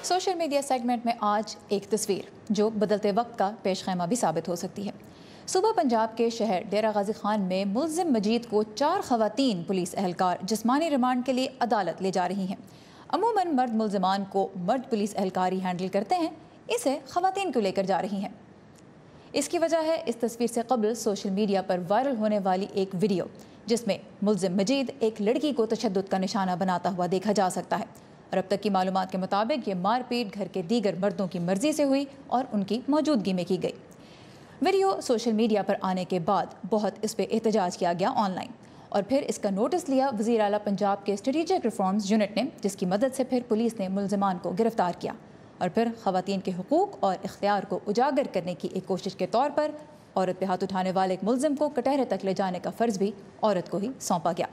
Social media segment में आज एक तस्वीर जो बदलते वक्त का पेश खैमा भी साबित हो सकती है। सुबह पंजाब के शहर डेरा गाजी खान में मुल्जिम मजीद को 4 खवातीन पुलिस एहलकार जिस्मानी रिमांड के लिए अदालत ले जा रही हैं। अमूमन मर्द मुल्जिमान को मर्द पुलिस एहलकार ही हैंडल करते हैं, इसे खवातीन को लेकर जा रही हैं। इसकी वजह है इस तस्वीर से कबल सोशल मीडिया पर वायरल होने वाली एक वीडियो जिसमें मुल्जिम मजीद एक लड़की को तशद्दुद का निशाना बनाता हुआ देखा जा सकता है। और अब तक की मालूमात के मुताबिक ये मारपीट घर के दीगर मर्दों की मर्जी से हुई और उनकी मौजूदगी में की गई। वीडियो सोशल मीडिया पर आने के बाद बहुत इस पर एहतजाज किया गया ऑनलाइन, और फिर इसका नोटिस लिया वज़ीर आला पंजाब के स्ट्रेटेजिक रिफॉर्म्स यूनिट ने, जिसकी मदद से फिर पुलिस ने मुल्जिमान को गिरफ्तार किया और फिर खवातीन के हुकूक और इख्तियार को उजागर करने की एक कोशिश के तौर पर औरत पे हाथ उठाने वाले एक मुल्जिम को कटहरे तक ले जाने का फ़र्ज़ भी औरत को ही सौंपा गया।